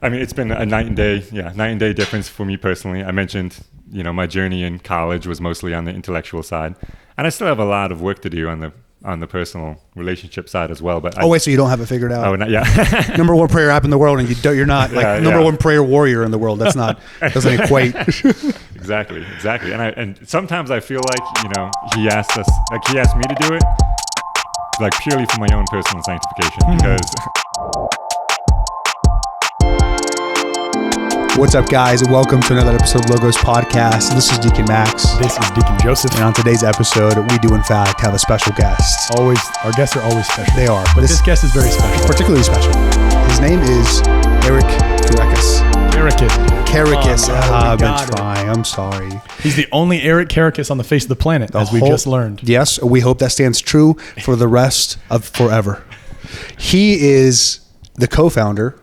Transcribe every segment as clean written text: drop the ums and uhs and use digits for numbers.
I mean, it's been a night and day difference for me personally. I mentioned, my journey in college was mostly on the intellectual side, and I still have a lot of work to do on the personal relationship side as well. But wait, so you don't have it figured out? Oh, not, yeah. Number one prayer app in the world, and you're not number one prayer warrior in the world. That's not doesn't equate. Exactly. And sometimes I feel like he asked me to do it, like purely for my own personal sanctification. Because what's up, guys, and welcome to another episode of Logos Podcast. This is Deacon Max. This is Deacon Joseph. And on today's episode, we do in fact have a special guest. Our guests are always special. They are, but this guest is very special, particularly special. His name is Erich Kerekes. Kerekes. I've been trying. I'm sorry. He's the only Erich Kerekes on the face of the planet, as we just learned. Yes, we hope that stands true for the rest of forever. He is the co-founder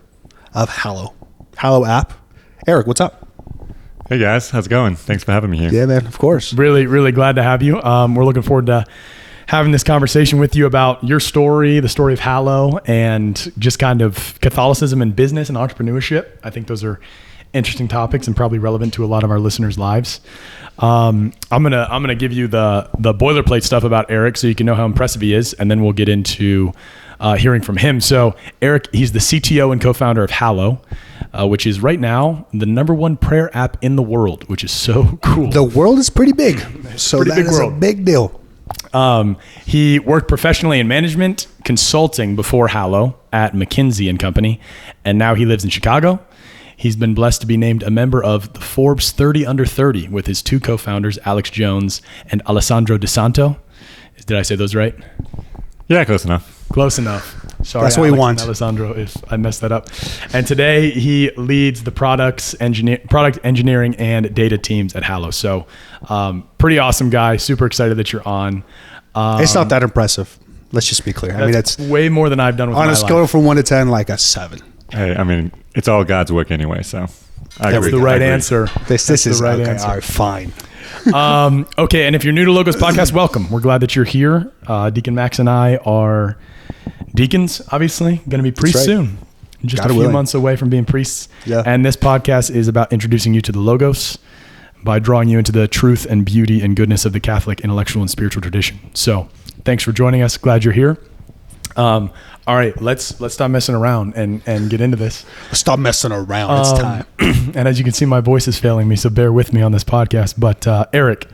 of Hallow App. Erich, what's up? Hey guys, how's it going? Thanks for having me here. Yeah, man, of course. Really, really glad to have you. We're looking forward to having this conversation with you about your story, the story of Hallow, and just kind of Catholicism and business and entrepreneurship. I think those are interesting topics and probably relevant to a lot of our listeners' lives. I'm gonna give you the boilerplate stuff about Erich so you can know how impressive he is, and then we'll get into hearing from him. So Erich, he's the CTO and co-founder of Hallow, which is right now the number one prayer app in the world, which is so cool. The world is pretty big, so that is a big deal. He worked professionally in management consulting before Hallow at McKinsey & Company, and now he lives in Chicago. He's been blessed to be named a member of the Forbes 30 Under 30 with his two co-founders, Alex Jones and Alessandro De Santo. Did I say those right? Yeah, close enough. Close enough. Sorry, that's what we want. Alessandro, if I messed that up. And today he leads the product engineering and data teams at Hallow. So pretty awesome guy. Super excited that you're on. It's not that impressive. Let's just be clear. I mean, that's way more than I've done with my life. On a scale from 1 to 10, like a 7. Hey, I mean, it's all God's work anyway, so that's the right answer. This is the right answer. All right, fine. Okay, and if you're new to Logos Podcast, welcome. We're glad that you're here. Deacon Max and I are deacons, obviously, going to be priests soon. Just a few months away from being priests. Yeah. And this podcast is about introducing you to the Logos by drawing you into the truth and beauty and goodness of the Catholic intellectual and spiritual tradition. So thanks for joining us. Glad you're here. All right, let's stop messing around and get into this. Stop messing around. It's time. And as you can see, my voice is failing me, so bear with me on this podcast. But Erich,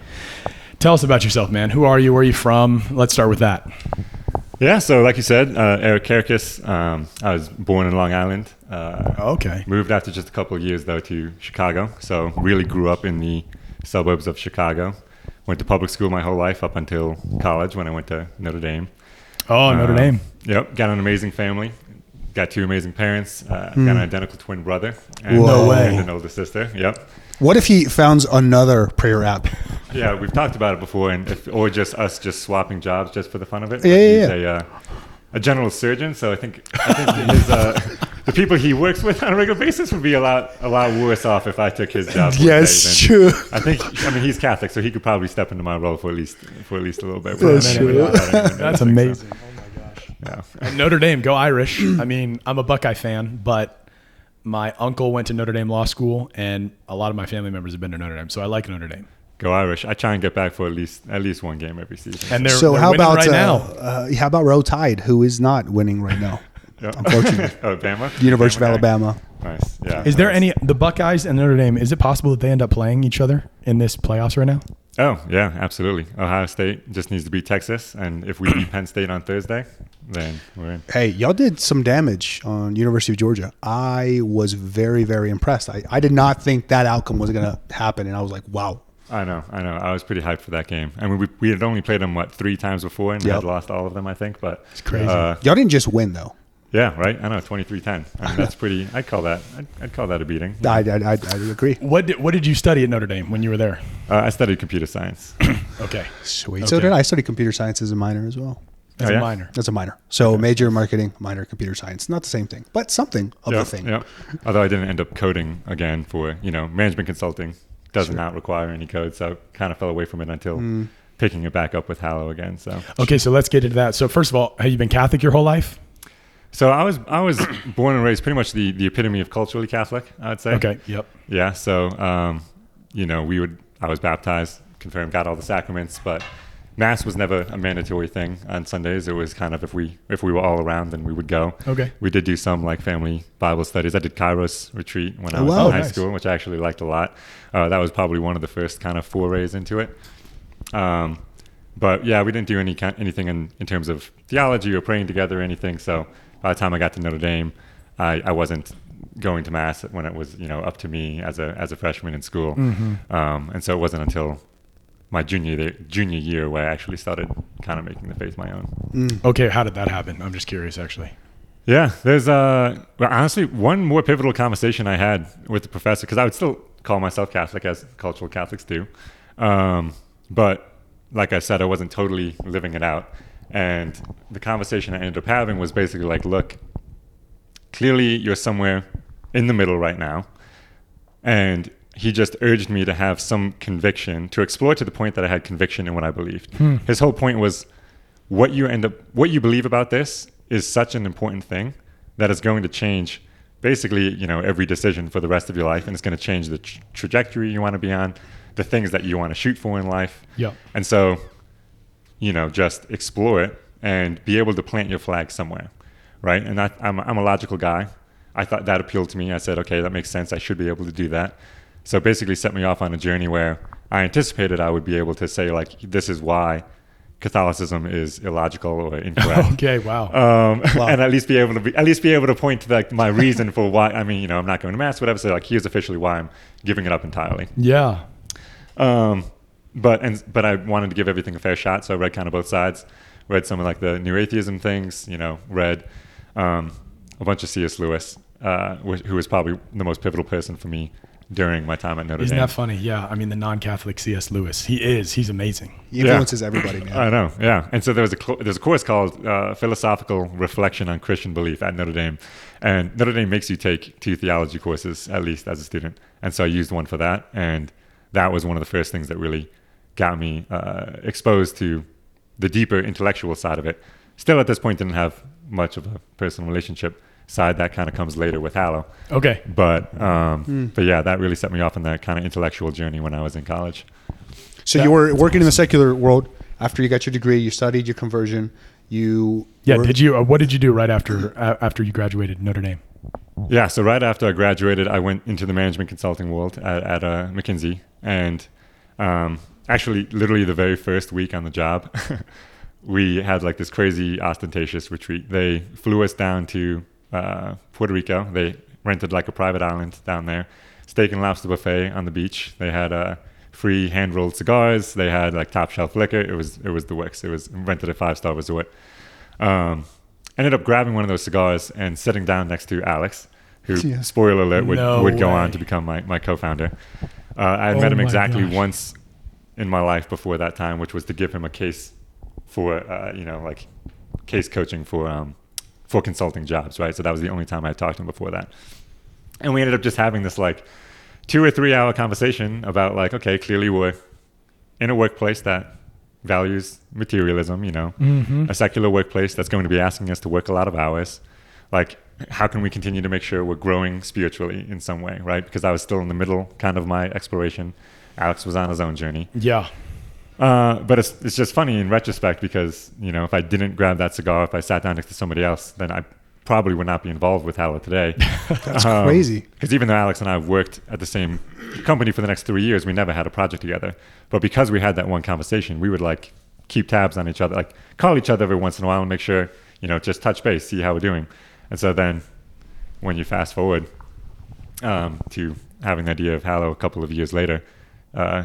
tell us about yourself, man. Who are you? Where are you from? Let's start with that. Yeah, so like you said, Erich Kerekes. I was born in Long Island. Okay. Moved after just a couple of years, though, to Chicago. So really grew up in the suburbs of Chicago. Went to public school my whole life up until college when I went to Notre Dame. Oh, Notre Dame. Yep, got an amazing family. Got two amazing parents. Got an identical twin brother. And, no way. And an older sister. Yep. What if he founds another prayer app? Yeah, we've talked about it before, or just us swapping jobs just for the fun of it. Yeah. He's a general surgeon, so I think his, the people he works with on a regular basis would be a lot worse off if I took his job. Yes, true. I mean, he's Catholic, so he could probably step into my role for at least a little bit. That's true. That's amazing. So. Oh my gosh. Yeah. And Notre Dame, go Irish. I mean, I'm a Buckeye fan, but my uncle went to Notre Dame Law School, and a lot of my family members have been to Notre Dame, so I like Notre Dame. Go Irish. I try and get back for at least one game every season. And they're winning right now. How about Row Tide, who is not winning right now? Yep. Unfortunately. Alabama? University of Alabama. Nice. Yeah. Is there the Buckeyes and Notre Dame, is it possible that they end up playing each other in this playoffs right now? Oh, yeah, absolutely. Ohio State just needs to beat Texas, and if we beat Penn State on Thursday, then we're in. Hey, y'all did some damage on University of Georgia. I was very, very impressed. I did not think that outcome was going to happen, and I was like, wow. I know. I was pretty hyped for that game. I mean, we had only played them, 3 times before, and we had lost all of them, I think. But it's crazy. Y'all didn't just win, though. Yeah, right? I know, 23-10. I mean, that's pretty – I'd call that a beating. Yeah. I agree. What did you study at Notre Dame when you were there? I studied computer science. Okay. Sweet. Okay. So did I. Study computer science as a minor as well. As a minor? As a minor. So major marketing, minor computer science. Not the same thing, but something of the thing. Yeah. Although I didn't end up coding again for, management consulting. Does not require any code, so kind of fell away from it until picking it back up with Hallow again. So okay, so let's get into that. So first of all, have you been Catholic your whole life? So I was born and raised pretty much the epitome of culturally Catholic, I would say. Okay. Yep. Yeah. So I was baptized, confirmed, got all the sacraments, but Mass was never a mandatory thing on Sundays. It was kind of if we were all around, then we would go. Okay. We did do some like family Bible studies. I did Kairos retreat when I was in high school, which I actually liked a lot. That was probably one of the first kind of forays into it. But yeah, we didn't do anything in terms of theology or praying together or anything. So by the time I got to Notre Dame, I wasn't going to Mass when it was up to me as a freshman in school. And so it wasn't until my junior year where I actually started kind of making the faith my own. Okay, how did that happen? I'm just curious, actually. Yeah, there's honestly one more pivotal conversation I had with the professor, because I would still call myself Catholic, as cultural Catholics do, but like I said, I wasn't totally living it out. And the conversation I ended up having was basically like, look, clearly you're somewhere in the middle right now, and he just urged me to have some conviction, to explore to the point that I had conviction in what I believed. His whole point was, what you believe about this is such an important thing that it's going to change basically, every decision for the rest of your life, and it's going to change the trajectory you want to be on, the things that you want to shoot for in life. Yeah. And so, just explore it and be able to plant your flag somewhere, right? And I'm a logical guy. I thought that appealed to me. I said, okay, that makes sense. I should be able to do that. So basically set me off on a journey where I anticipated I would be able to say, like, this is why Catholicism is illogical or incorrect. Okay, wow. And at least be able to point to like my reason for why. I mean, I'm not going to Mass, whatever. So like, here's officially why I'm giving it up entirely. Yeah. But I wanted to give everything a fair shot, so I read kind of both sides. Read some of like the New Atheism things, read a bunch of C.S. Lewis, who was probably the most pivotal person for me during my time at Notre Dame. Isn't that funny? Yeah. I mean, the non-Catholic C.S. Lewis, he's amazing. He influences everybody, man. I know, yeah. And so there's a course called Philosophical Reflection on Christian Belief at Notre Dame. And Notre Dame makes you take 2 theology courses, at least as a student. And so I used one for that. And that was one of the first things that really got me exposed to the deeper intellectual side of it. Still at this point didn't have much of a personal relationship side. That kind of comes later with Hallow. Okay. But yeah, that really set me off on that kind of intellectual journey when I was in college. So you were working in the secular world after you got your degree. You studied your conversion. What did you do right after you graduated Notre Dame? Yeah, so right after I graduated, I went into the management consulting world at McKinsey, and actually, literally the very first week on the job, we had like this crazy ostentatious retreat. They flew us down to Puerto Rico. They rented like a private island down there, steak and lobster buffet on the beach. They had free hand-rolled cigars. They had like top shelf liquor. It was the works. It was rented a 5-star resort. Ended up grabbing one of those cigars and sitting down next to Alex, who, spoiler alert, would go on to become my co-founder. I had met him exactly once in my life before that time, which was to give him a case for, like case coaching for consulting jobs, right? So that was the only time I had talked to him before that. And we ended up just having this like 2 or 3 hour conversation about like, okay, clearly we're in a workplace that values materialism, a secular workplace that's going to be asking us to work a lot of hours. Like, how can we continue to make sure we're growing spiritually in some way, right? Because I was still in the middle kind of my exploration. Alex was on his own journey. Yeah. But it's just funny in retrospect because, if I didn't grab that cigar, if I sat down next to somebody else, then I probably would not be involved with Hallow today. That's crazy. Because even though Alex and I have worked at the same company for the next 3 years, we never had a project together. But because we had that one conversation, we would like keep tabs on each other, like call each other every once in a while and make sure, just touch base, see how we're doing. And so then when you fast forward to having the idea of Hallow a couple of years later,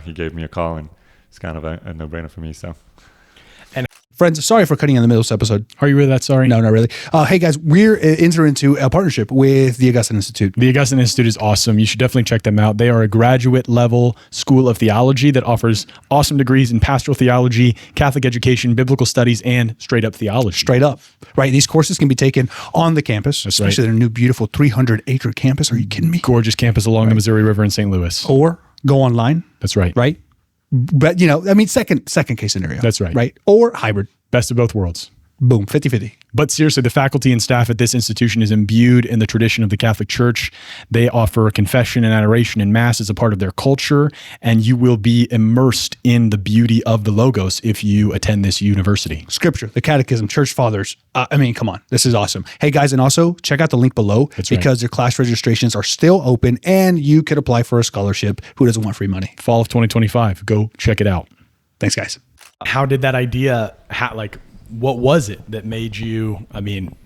he gave me a call, and it's kind of a no-brainer for me. So, friends, sorry for cutting in the middle of this episode. Are you really that sorry? No, not really. Hey guys, we're entering into a partnership with the Augustine Institute. The Augustine Institute is awesome. You should definitely check them out. They are a graduate level school of theology that offers awesome degrees in pastoral theology, Catholic education, biblical studies, and straight up theology. Straight up, right? These courses can be taken on the campus, especially their new beautiful 300-acre campus. Are you kidding me? Gorgeous campus along the Missouri River in St. Louis. Or go online. That's right. Right? But, second case scenario. That's right. Right? Or hybrid. Best of both worlds. Boom, 50-50. But seriously, the faculty and staff at this institution is imbued in the tradition of the Catholic Church. They offer confession and adoration and mass as a part of their culture, and you will be immersed in the beauty of the Logos if you attend this university. Scripture, the Catechism, Church Fathers. Come on, this is awesome. Hey guys, and also check out the link below because their class registrations are still open, and you could apply for a scholarship. Who doesn't want free money? Fall of 2025. Go check it out. Thanks, guys. How did that idea, what was it that made you,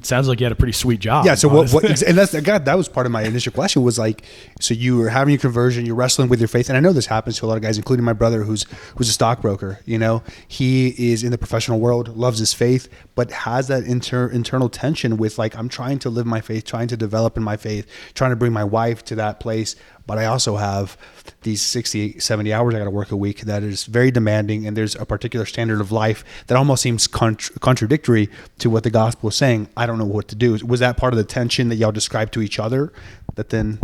sounds like you had a pretty sweet job. Yeah. So what and that was part of my initial question was like, so you were having your conversion, you're wrestling with your faith. And I know this happens to a lot of guys, including my brother, who's a stockbroker, he is in the professional world, loves his faith, but has that internal tension with like, I'm trying to live my faith, trying to develop in my faith, trying to bring my wife to that place. But I also have these 60, 70 hours I got to work a week that is very demanding. And there's a particular standard of life that almost seems contradictory to what the gospel is saying. I don't know what to do. Was that part of the tension that y'all described to each other that then?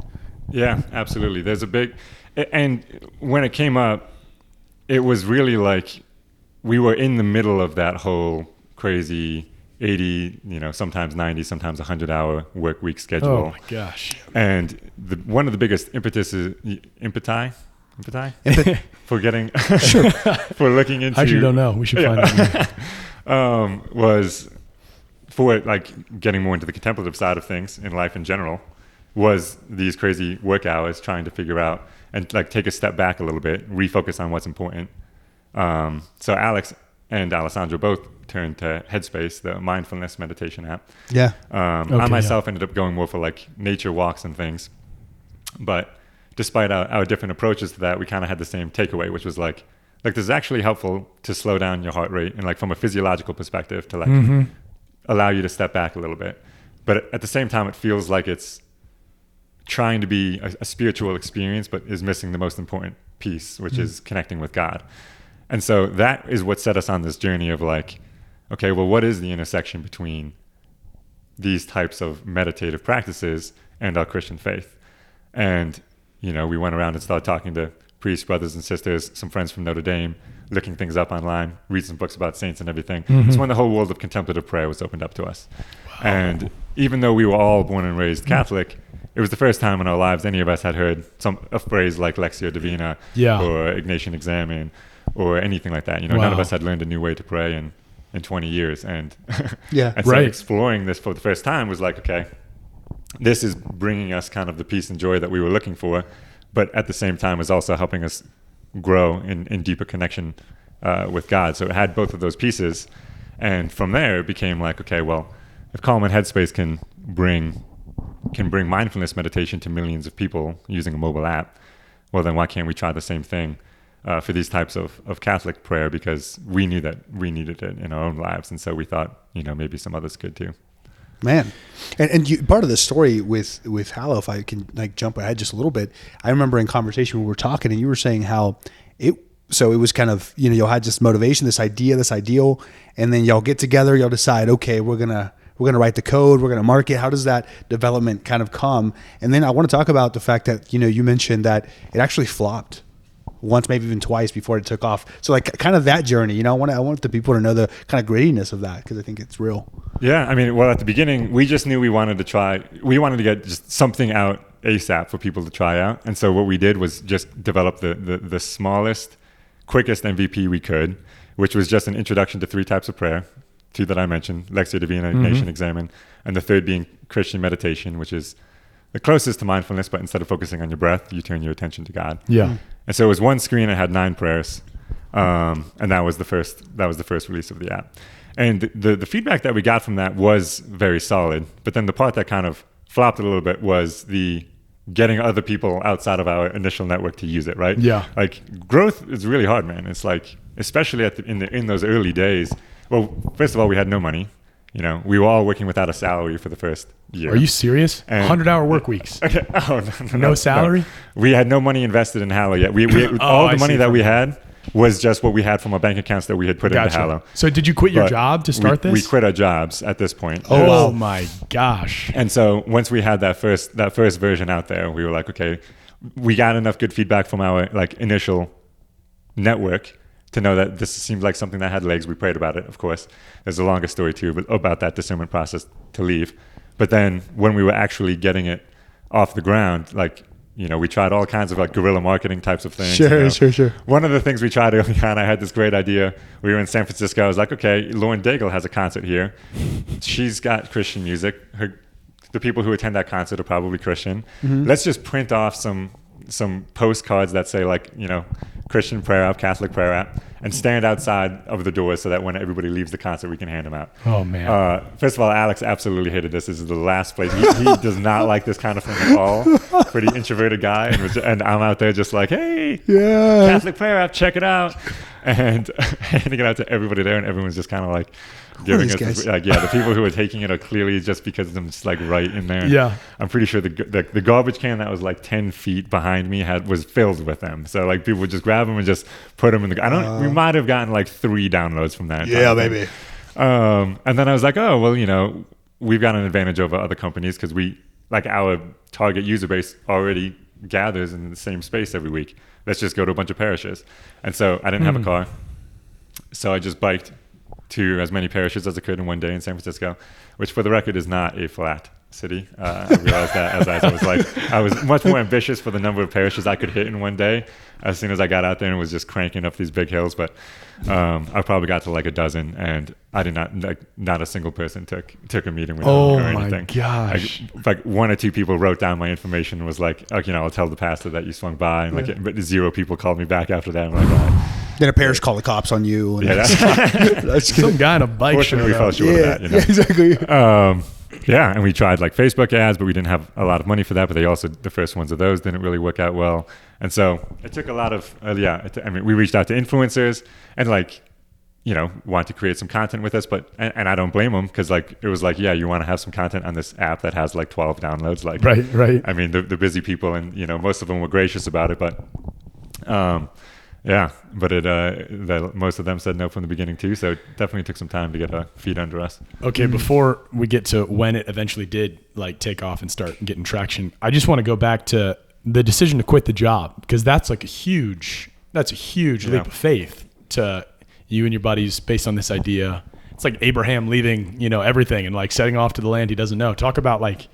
Yeah, absolutely. There's a big, and when it came up, it was really like we were in the middle of that whole crazy 80, sometimes 90, sometimes 100-hour work week schedule. Oh my gosh. And one of the biggest impeti for getting, for looking into. I actually don't know. We should find out. Was for like getting more into the contemplative side of things in life in general, was these crazy work hours trying to figure out and like take a step back a little bit, refocus on what's important. So Alex and Alessandro both turned to Headspace, the mindfulness meditation app. Yeah. I myself ended up going more for like nature walks and things. But despite our different approaches to that, we kind of had the same takeaway, which was like this is actually helpful to slow down your heart rate and like from a physiological perspective to like allow you to step back a little bit. But at the same time, it feels like it's trying to be a spiritual experience, but is missing the most important piece, which is connecting with God. And so that is what set us on this journey of like, okay, well, what is the intersection between these types of meditative practices and our Christian faith? And, we went around and started talking to priests, brothers and sisters, some friends from Notre Dame, looking things up online, read some books about saints and everything. It's when the whole world of contemplative prayer was opened up to us. Wow. And even though we were all born and raised Catholic, it was the first time in our lives any of us had heard a phrase like Lectio Divina or Ignatian Examen or anything like that. None of us had learned a new way to pray in 20 years. And, so exploring this for the first time was like, okay, this is bringing us kind of the peace and joy that we were looking for, but at the same time is also helping us grow in deeper connection with God. So it had both of those pieces. And from there, it became like, okay, well, if Calm and Headspace can bring mindfulness meditation to millions of people using a mobile app, well, then why can't we try the same thing for these types of Catholic prayer? Because we knew that we needed it in our own lives. And so we thought, maybe some others could too. Man. And you, part of the story with Hallow, if I can like jump ahead just a little bit, I remember in conversation we were talking and you were saying how it was kind of, y'all had this motivation, this idea, this ideal, and then y'all get together, y'all decide, okay, we're going to write the code, we're going to market. How does that development kind of come? And then I want to talk about the fact that, you mentioned that it actually flopped once, maybe even twice before it took off. So like kind of that journey, I want the people to know the kind of grittiness of that because I think it's real. Yeah. Well, at the beginning, we just knew we wanted to get just something out ASAP for people to try out. And so what we did was just develop the smallest, quickest MVP we could, which was just an introduction to 3 types of prayer, 2 that I mentioned, Lectio Divina, Ignatian Examen, and the third being Christian meditation, which is the closest to mindfulness, but instead of focusing on your breath, you turn your attention to God. Yeah. And so it was one screen that had 9 prayers, and that was the first release of the app. And the feedback that we got from that was very solid. But then the part that kind of flopped a little bit was the getting other people outside of our initial network to use it, right? Yeah. Like growth is really hard, man. It's like, especially in those early days. Well, first of all, we had no money. We were all working without a salary for the first year. Are you serious? 100-hour work weeks. Okay. Oh, no salary? No. We had no money invested in Hallow yet. We all the money that we had was just what we had from our bank accounts that we had put into Hallow. So did you quit your job to start this? We quit our jobs at this point. Oh my gosh. And so once we had that first version out there, we were like, okay, we got enough good feedback from our like initial network to know that this seemed like something that had legs. We prayed about it, of course. There's a longer story too, but about that discernment process to leave. But then when we were actually getting it off the ground, like, you know, we tried all kinds of like guerrilla marketing types of things. Sure, you know. sure. One of the things we tried early on, I had this great idea. We were in San Francisco. I was like, okay, Lauren Daigle has a concert here. She's got Christian music. The people who attend that concert are probably Christian. Let's just print off some postcards that say, like, you know, Christian prayer app, Catholic prayer app, and stand outside of the doors so that when everybody leaves the concert, we can hand them out. Oh, man. First of all, Alex absolutely hated this. This is the last place. He does not like this kind of thing at all. Pretty introverted guy. And I'm out there just like, hey, Yeah. Catholic prayer app, check it out. And handing it out to everybody there, and everyone's just kind of like giving these us this, guys? like, yeah, the people who are taking it are clearly just because I'm just like right in there. Yeah. I'm pretty sure the garbage can that was like 10 feet behind me was filled with them. So like people would just grab them and just put them in the. We might have gotten like 3 downloads from that. Yeah, maybe. And then I was like, oh well, you know, we've got an advantage over other companies because our target user base already gathers in the same space every week. Let's just go to a bunch of parishes. And so I didn't have a car, so I just biked to as many parishes as I could in one day in San Francisco, which for the record is not a flat city. I realized that as I was like, I was much more ambitious for the number of parishes I could hit in one day as soon as I got out there and was just cranking up these big hills. But I probably got to like a dozen, and I did not a single person took a meeting with me or anything. Oh my gosh. Like 1 or 2 people wrote down my information and was like, okay, you know, I'll tell the pastor that you swung by, and but 0 people called me back after that. I'm like, all right. Then a parish called the cops on you. And Yeah, that's Some guy on a bike fortunately, we showed fell up. short of that. You know? Yeah, exactly. Yeah, and we tried like Facebook ads, but we didn't have a lot of money for that. But the first ones of those didn't really work out well. And so it took a lot of, we reached out to influencers and like, you know, want to create some content with us. But, and I don't blame them because like, it was like, yeah, you want to have some content on this app that has like 12 downloads. Like, Right. I mean, the busy people, and, you know, most of them were gracious about it, but, yeah, but most of them said no from the beginning too. So it definitely took some time to get our feet under us. Okay, before we get to when it eventually did like take off and start getting traction, I just want to go back to the decision to quit the job, because that's a huge leap of faith to you and your buddies based on this idea. It's like Abraham leaving, you know, everything and like setting off to the land he doesn't know. Talk about like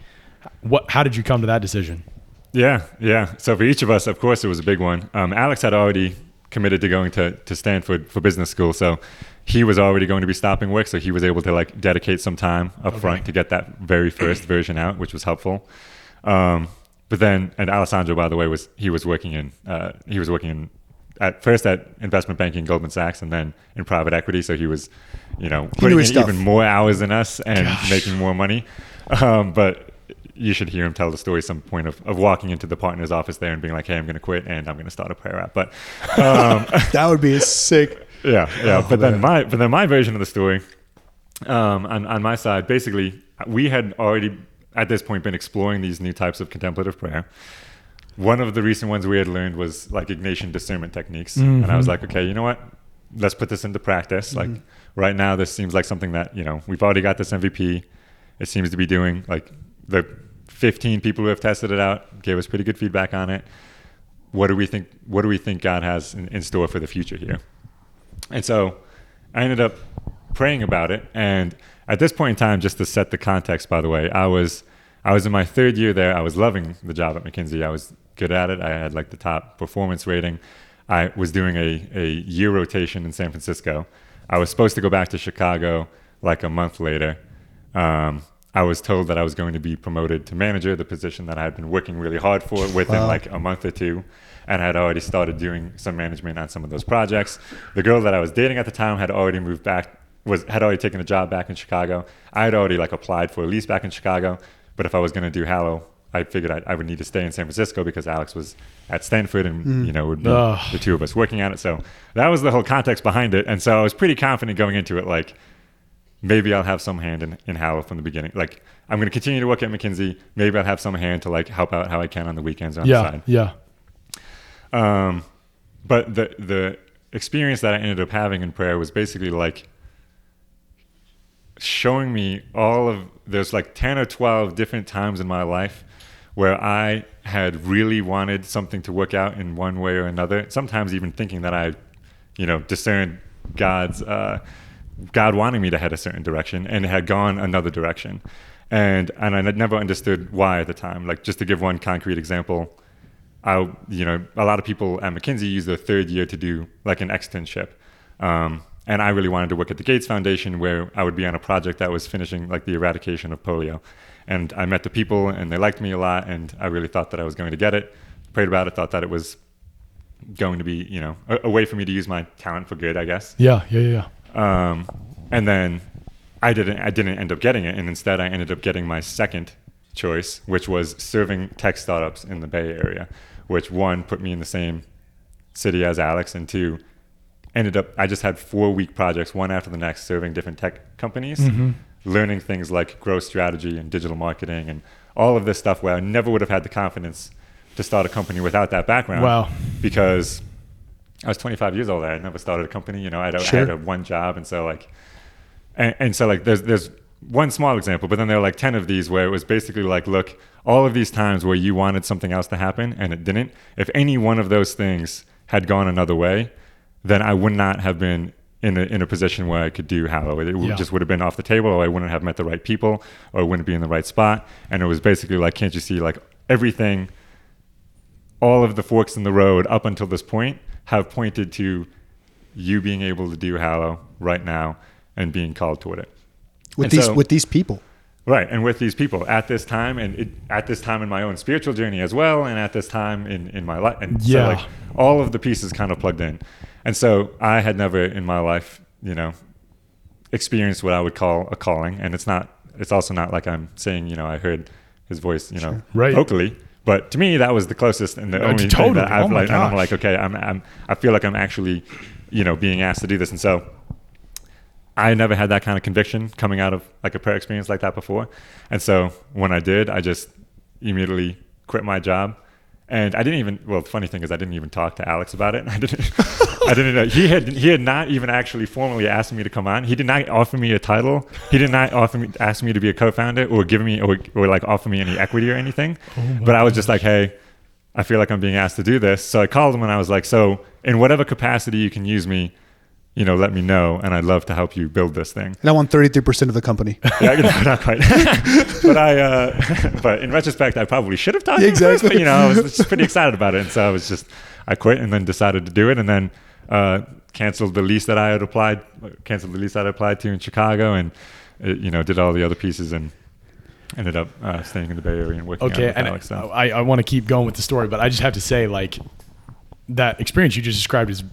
how did you come to that decision? Yeah. So for each of us, of course, it was a big one. Alex had already committed to going to Stanford for business school, so he was already going to be stopping work, so he was able to like dedicate some time up front to get that very first version out, which was helpful. But then, and Alessandro, by the way, was working at first at investment banking, Goldman Sachs, and then in private equity. So he was, you know, putting in even more hours than us and making more money. But you should hear him tell the story some point of walking into the partner's office there and being like, hey, I'm going to quit and I'm going to start a prayer app. But that would be sick. Yeah. But then my version of the story, on my side, basically, we had already at this point been exploring these new types of contemplative prayer. One of the recent ones we had learned was like Ignatian discernment techniques. And I was like, okay, you know what? Let's put this into practice. Like right now, this seems like something that, you know, we've already got this MVP. It seems to be doing, like, the 15 people who have tested it out gave us pretty good feedback on it. What do we think God has in store for the future here? And so I ended up praying about it. And at this point in time, just to set the context, by the way, I was in my 3rd year there. I was loving the job at McKinsey. I was good at it. I had like the top performance rating. I was doing a year rotation in San Francisco. I was supposed to go back to Chicago like a month later. I was told that I was going to be promoted to manager, the position that I had been working really hard for within like a month or 2, and I had already started doing some management on some of those projects. The girl that I was dating at the time had already moved back, had already taken a job back in Chicago. I had already like applied for a lease back in Chicago, but if I was going to do Hallow, I figured I would need to stay in San Francisco because Alex was at Stanford and, you know, would be the 2 of us working at it. So that was the whole context behind it. And so I was pretty confident going into it, like, maybe I'll have some hand in Hallow from the beginning. Like, I'm going to continue to work at McKinsey. Maybe I'll have some hand to like help out how I can on the weekends on the side. Yeah. But the experience that I ended up having in prayer was basically like showing me there's like 10 or 12 different times in my life where I had really wanted something to work out in one way or another. Sometimes even thinking that I discerned God wanting me to head a certain direction, and had gone another direction. And I never understood why at the time. Like, just to give one concrete example, a lot of people at McKinsey use their third year to do like an externship. And I really wanted to work at the Gates Foundation, where I would be on a project that was finishing like the eradication of polio. And I met the people and they liked me a lot, and I really thought that I was going to get it. Prayed about it, thought that it was going to be, a way for me to use my talent for good, I guess. Yeah. And then I didn't end up getting it, and instead I ended up getting my second choice, which was serving tech startups in the Bay Area, which one, put me in the same city as Alex, and two, I just had 4-week projects, one after the next, serving different tech companies, learning things like growth strategy and digital marketing and all of this stuff, where I never would have had the confidence to start a company without that background. Wow. Because I was 25 years old. I had never started a company. I had one job. And so there's one small example, but then there are like 10 of these where it was basically like, look, all of these times where you wanted something else to happen and it didn't, if any one of those things had gone another way, then I would not have been in a position where I could do Hallow. It just would have been off the table, or I wouldn't have met the right people, or I wouldn't be in the right spot. And it was basically like, can't you see, like, everything, all of the forks in the road up until this point have pointed to you being able to do Hallow right now and being called toward it. With these people. Right, and with these people at this time, and at this time in my own spiritual journey as well, and at this time in my life. And so like all of the pieces kind of plugged in. And so I had never in my life, experienced what I would call a calling. And it's also not like I'm saying, I heard his voice, vocally. But to me, that was the closest and the only thing that I've and I'm like, okay, I feel like I'm actually, being asked to do this. And so I never had that kind of conviction coming out of like a prayer experience like that before. And so when I did, I just immediately quit my job. And the funny thing is I didn't even talk to Alex about it. I didn't know. He had not even actually formally asked me to come on. He did not offer me a title. He did not ask me to be a co-founder or give me or like offer me any equity or anything. But I was just like, hey, I feel like I'm being asked to do this. So I called him and I was like, so in whatever capacity you can use me, let me know, and I'd love to help you build this thing. And I want 33% of the company. Yeah, not quite. But in retrospect, I probably should have talked to him exactly. First, but I was just pretty excited about it, and so I quit, and then decided to do it, and then canceled the lease that I had applied to in Chicago, and did all the other pieces, and ended up staying in the Bay Area and working. Okay, with and Alex, so. I want to keep going with the story, but I just have to say, like, that experience you just described is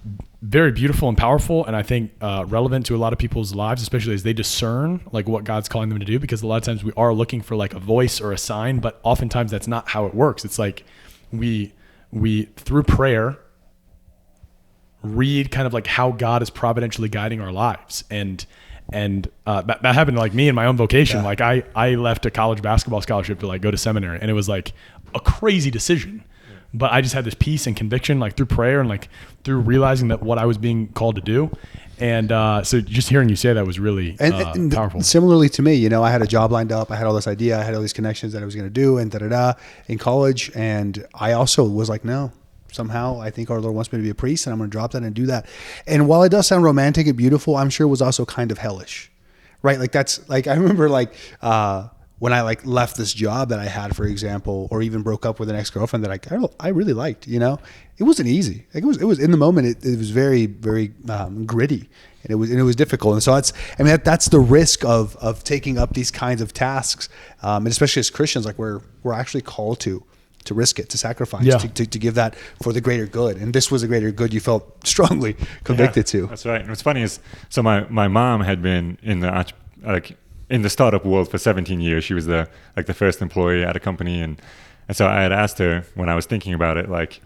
very beautiful and powerful, and I think relevant to a lot of people's lives, especially as they discern like what God's calling them to do, because a lot of times we are looking for like a voice or a sign, but oftentimes that's not how it works. It's like we through prayer read kind of like how God is providentially guiding our lives, and that happened to like me in my own vocation. Yeah. Like I left a college basketball scholarship to like go to seminary, and it was like a crazy decision. But I just had this peace and conviction, like through prayer and like through realizing that what I was being called to do. And so just hearing you say that was really and powerful. Similarly to me, I had a job lined up. I had all this idea. I had all these connections that I was going to do and in college. And I also was like, no, somehow I think our Lord wants me to be a priest, and I'm going to drop that and do that. And while it does sound romantic and beautiful, I'm sure it was also kind of hellish, right? Like that's like, I remember like, when I like left this job that I had, for example, or even broke up with an ex-girlfriend that I really liked, it wasn't easy. Like it was in the moment. It was very, very gritty, and it was difficult. And so that's the risk of taking up these kinds of tasks, and especially as Christians, like we're actually called to risk it, to sacrifice, to give that for the greater good. And this was a greater good you felt strongly convicted to. That's right. And what's funny is, so my mom had been in the startup world for 17 years. She was the first employee at a company. And so I had asked her when I was thinking about it, like,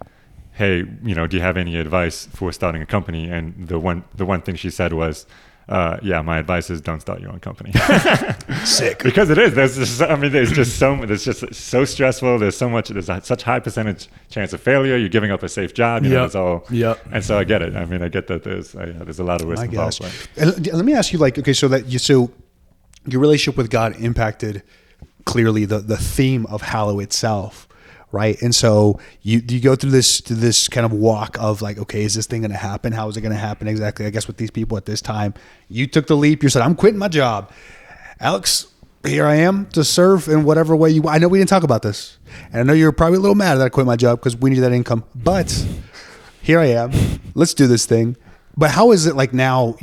hey, do you have any advice for starting a company? And the one thing she said was, my advice is don't start your own company. Sick. Because it is. There's just so stressful. There's such high percentage chance of failure. You're giving up a safe job. It's all. Yeah. And so I get it. I get that there's a lot of risk involved. And let me ask you, like, okay, so your relationship with God impacted clearly the theme of Hallow itself, right? And so you go through this kind of walk of like, okay, is this thing going to happen? How is it going to happen exactly? I guess with these people at this time, you took the leap. You said, I'm quitting my job. Alex, here I am to serve in whatever way you want. I know we didn't talk about this, and I know you're probably a little mad that I quit my job because we need that income, but here I am. Let's do this thing. But how is it like now,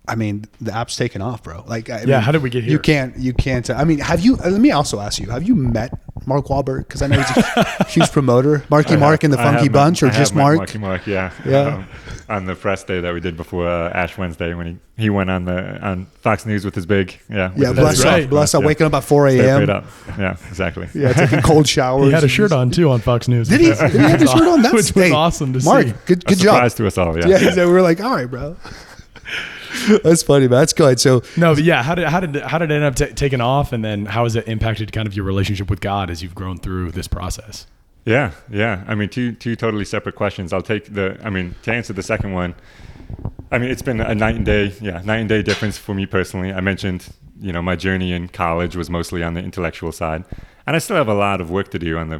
I mean, the app's taken off, bro. Like, I mean, how did we get here? You can't. I mean, have you? Let me also ask you: have you met Mark Wahlberg? Because I know he's a huge promoter. Marky Mark and the Funky Bunch, or just Mark? Marky Mark, yeah. Yeah. On the press day that we did before Ash Wednesday, when he went on Fox News with his big bless up, waking up at 4 a.m. Up. Yeah, exactly. Yeah, taking cold showers. He had a shirt on too on Fox News. Did he? Did he have a shirt on? That's which was awesome to Mark, see. Good a job. Surprise to us all. Yeah. Yeah. We were like, all right, bro. That's funny, man. That's good. So no, but yeah, how did it end up taking off, and then how has it impacted kind of your relationship with God as you've grown through this process? Yeah. I mean, two totally separate questions. I'll take to answer the second one. I mean, it's been a night and day difference for me personally. I mentioned, my journey in college was mostly on the intellectual side, and I still have a lot of work to do on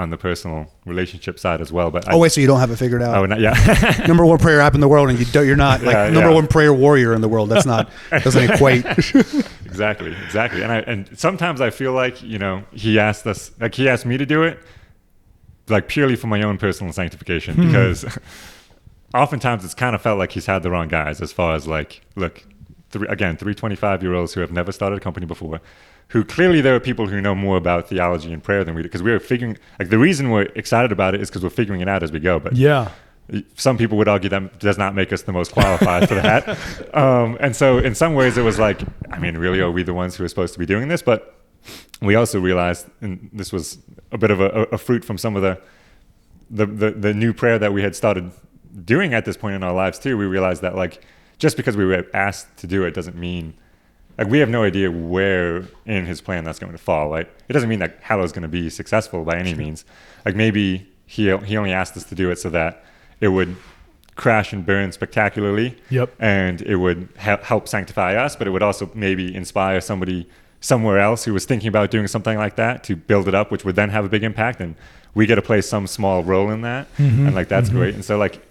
the personal relationship side as well. But wait, so you don't have it figured out? Oh, not yet. Number one prayer app in the world, and you're not like number one prayer warrior in the world. That's not doesn't equate. Exactly. And sometimes I feel like he asked me to do it, like purely for my own personal sanctification, because oftentimes it's kind of felt like he's had the wrong guys as far as like, look, three 25-year-olds who have never started a company before, who clearly there are people who know more about theology and prayer than we do, because we're figuring, like, the reason we're excited about it is because we're figuring it out as we go. But yeah, some people would argue that does not make us the most qualified for that. And so in some ways it was like, I mean, really, are we the ones who are supposed to be doing this? But we also realized, and this was a bit of a fruit from some of the new prayer that we had started doing at this point in our lives too. We realized that, like, just because we were asked to do it doesn't mean, like, we have no idea where in his plan that's going to fall. Like, it doesn't mean that Hallow is going to be successful by any means. Like, maybe he only asked us to do it so that it would crash and burn spectacularly. Yep. And it would help sanctify us, but it would also maybe inspire somebody somewhere else who was thinking about doing something like that to build it up, which would then have a big impact, and we get to play some small role in that. And like, that's great. And so, like,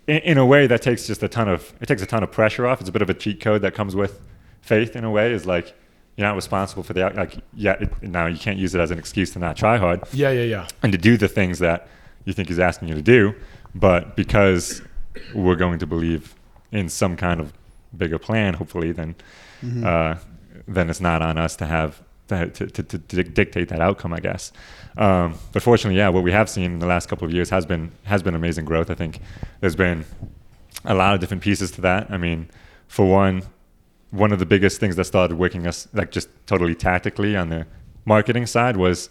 in a way, that takes a ton of pressure off. It's a bit of a cheat code that comes with faith in a way, is like, you're not responsible for now you can't use it as an excuse to not try hard. Yeah. And to do the things that you think he's asking you to do, but because we're going to believe in some kind of bigger plan, hopefully, then it's not on us to have to dictate that outcome, I guess. But fortunately, what we have seen in the last couple of years has been amazing growth. I think there's been a lot of different pieces to that. I mean, for one of the biggest things that started working us, like, just totally tactically on the marketing side was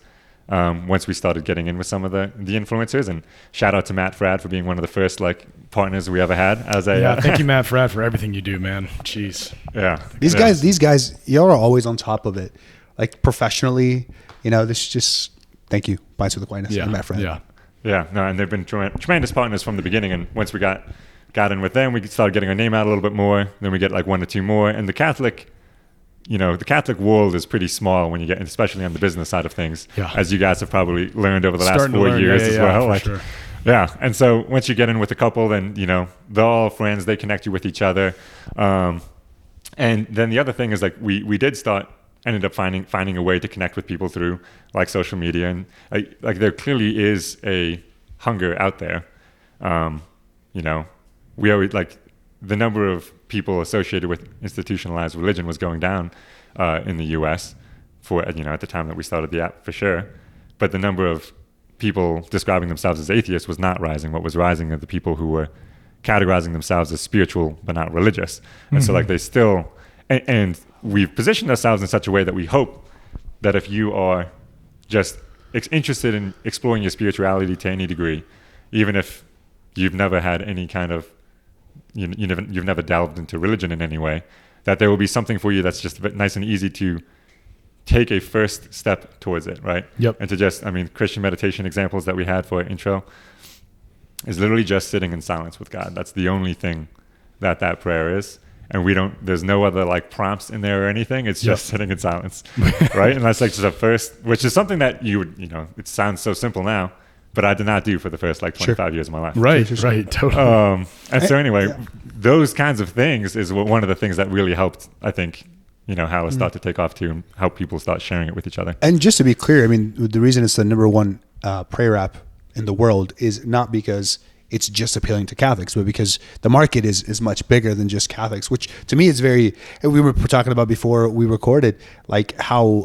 once we started getting in with some of the influencers. And shout out to Matt Fradd for being one of the first, like, partners we ever had as a thank you, Matt Fradd, for everything you do, man. Jeez. These guys, y'all are always on top of it, like, professionally. This is just, thank you, Bites with Aquinas, and Matt Fradd. And they've been tremendous partners from the beginning. And once we got in with them, we started getting our name out a little bit more. Then we get like one or two more. And the Catholic world is pretty small when you get, especially on the business side of things, as you guys have probably learned over the last 4 years as well. Sure. And so once you get in with a couple, then, they're all friends. They connect you with each other. And then the other thing is, like, we ended up finding a way to connect with people through, like, social media. And like there clearly is a hunger out there. We always, like, the number of people associated with institutionalized religion was going down in the U.S. for, at the time that we started the app, for sure. But the number of people describing themselves as atheists was not rising. What was rising are the people who were categorizing themselves as spiritual but not religious. And so, like, they still, and we've positioned ourselves in such a way that we hope that if you are just interested in exploring your spirituality to any degree, even if you've never had any kind of, you've never delved into religion in any way, that there will be something for you that's just a bit nice and easy to take a first step towards it, right? Yep. And to just, Christian meditation examples that we had for our intro is literally just sitting in silence with God. That's the only thing that prayer is. and there's no other like prompts in there or anything. It's just sitting in silence, right? And that's like just a first, which is something that it sounds so simple now, but I did not do for the first like 25 years of my life. Right, totally. And so anyway, those kinds of things is one of the things that really helped, I think, Hallow start to take off too, and help people start sharing it with each other. And just to be clear, I mean, the reason it's the number one prayer app in the world is not because it's just appealing to Catholics, but because the market is much bigger than just Catholics, which to me is we were talking about before we recorded, like how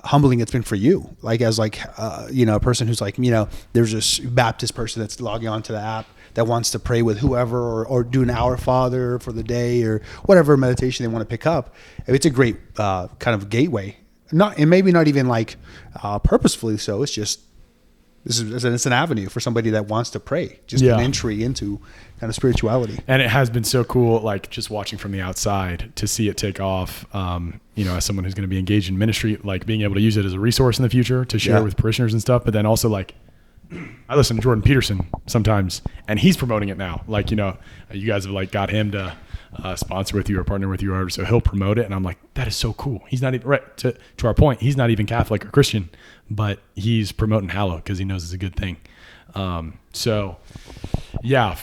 humbling it's been for you, like as like, a person who's like, there's this Baptist person that's logging onto the app that wants to pray with whoever or do an Our Father for the day or whatever meditation they want to pick up. It's a great kind of gateway, and maybe not even like purposefully so. It's just, it's an avenue for somebody that wants to pray, just an entry into kind of spirituality. And it has been so cool, like just watching from the outside to see it take off, as someone who's going to be engaged in ministry, like being able to use it as a resource in the future to share with parishioners and stuff. But then also like, I listen to Jordan Peterson sometimes and he's promoting it now. Like, you guys have like got him to sponsor with you or partner with you or whatever. So he'll promote it. And I'm like, that is so cool. He's not even to our point. He's not even Catholic or Christian, but he's promoting Hallow because he knows it's a good thing.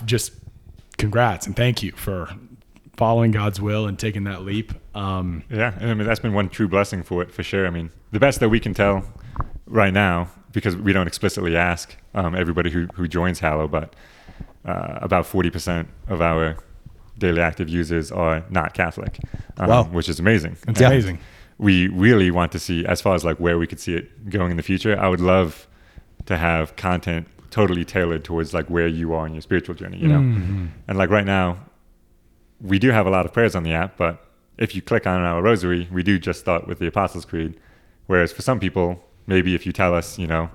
Just congrats and thank you for following God's will and taking that leap. And I mean, that's been one true blessing for it, for sure. I mean, the best that we can tell right now, because we don't explicitly ask everybody who joins Hallow, but about 40% of our daily active users are not Catholic, which is amazing. It's amazing. We really want to see, as far as like where we could see it going in the future, I would love to have content totally tailored towards like where you are in your spiritual journey, Mm-hmm. And like right now, we do have a lot of prayers on the app, but if you click on our rosary, we do just start with the Apostles' Creed. Whereas for some people, maybe if you tell us, you're